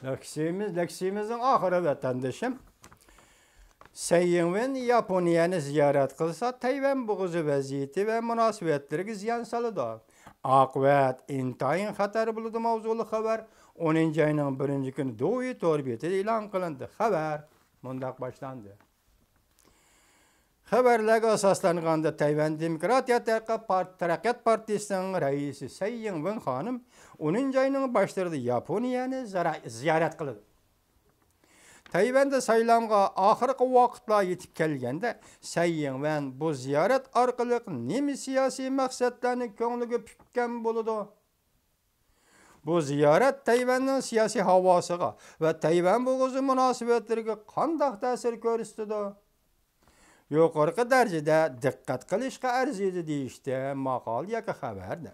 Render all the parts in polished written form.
Leksimizin ahırı vatandaşım. Sayın Yaponiyanı ziyaret kılsa Tayvan boğuzu vaziyeti ve münasebetleri ziyan salıdı. Akıbat intayın hatar buludu mavzulu haber 10. ayının 1. günü Doğu Torbiyeti ilan kılındı. Haber mundak başlandı. Haberlerge asaslanğanda Tayvan Demokratiya Taraqqiyat Partisi'nin reisi Sayın Wen hanım 10. ayının başlarında Yaponiyanı ziyaret kıldı. Tayvan'da saylamga ahırkı vaqtla yetip kelgende Sayın Wen bu ziyaret arkalık nemi siyasi maksatlarını köngülüge pükken buludu. Bu ziyaret Tayvan'ın siyasi havasıga ve Tayvan boğuzu münasebetlerine qandaq ta'sir ko'rsatdi? Yuqorqi darajada diqqat qilishga arziydi deyishdi maqol yoki xabarda.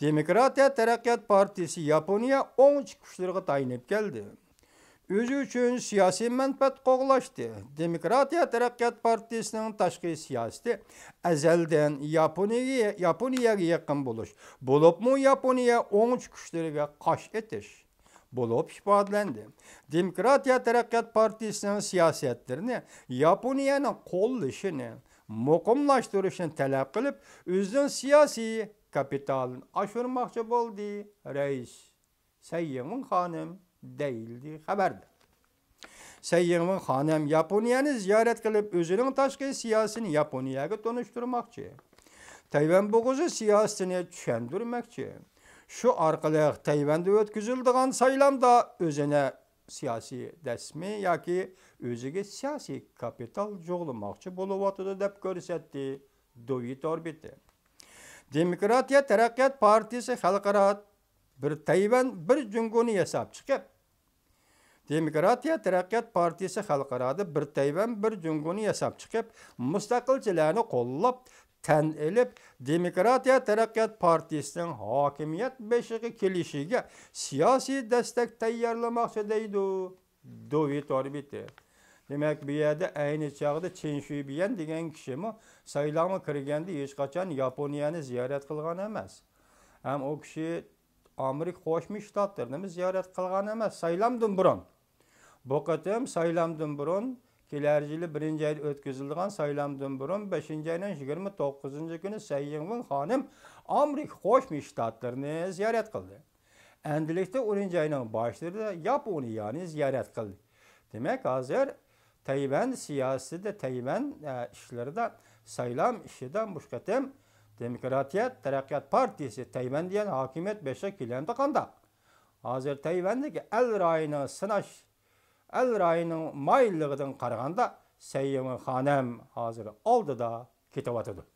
Demokratiya Taraqqiyot Partisi Yaponiya 10 chiqishlariga tayinib keldi. Özü üçün siyasi menfaat qoğulaşdı. Demokratiya Taraqqiyot Partisi'nin taşqi siyaseti əzəldən Yaponiyaga yaqın buluş. Bolubmu Yaponiya onun çıxışlarına qaş etiş. Bolub ifadələndi. Demokratiya Taraqqiyot Partisi'nin siyasetlerini Yaponiyanın qollışını, muqimlaştırışını tələb qılıb, özünün siyasi kapitalını aşırmaqçı boldu. Reis Sayın hanım değildi haberde. Sayın hanım Yaponiyanı ziyaret kılıp özünün taşqi siyasini Yaponiyaga tonuşturmakçı. Tayvan boğuzu siyasetini düşendirmekçi. Şu arkalık Tayvan'da ötküzüldüğün saylamda özüne siyasi desmi yoki özüge siyasi kapital joğlamakçı buluvatıdı dep görsetdi. Dovi torbeti. Demokratiya Taraqqiyot Partisi xalqaro bir Tayvan bir Cunguni yasab chiqib. Demokratiya Taraqqiyot Partisi xalqarada bir Tayvan bir Cunguni yasab chiqib, mustaqilchilarni qo'llab, tan elib, Demokratiya Taraqqiyot Partisining hokimiyat beshig'i kelishiga siyosiy destek tayyorlamoqchi deydi Dovi Torbeti. Demek bu yerda ayni chog'da Chen Shui-bian degan kishimi saylamga kirganda hech qachon Yaponiyani ziyorat qilgan emas. Ham o kishi Amerika Qo'shma Shtatlarini ziyorat qilgan emas, saylamdan burun. Bu qatam saylamdan burun kelar yili 1. ayda o'tkazilgan saylamdan burun 5. ayning 29. kuni Sayın Wen hanım Amerika Qo'shma Shtatlarini ziyorat qildi. Endilikda 10. ayning boshlarida Yaponiyani ziyorat qildi. Demek hozir Tayvan siyaseti, Tayvan işlerinde saylam işinden bu qatam Demokratiya Taraqqiyot Partisi Tayvan diyen hakimiyet beşe kilemde qandaq. Hazır Tayvan'daki el rayının sınaş, el rayının maylığıdan qaraganda Sayın hanım hazır oldu da ketawatıdı.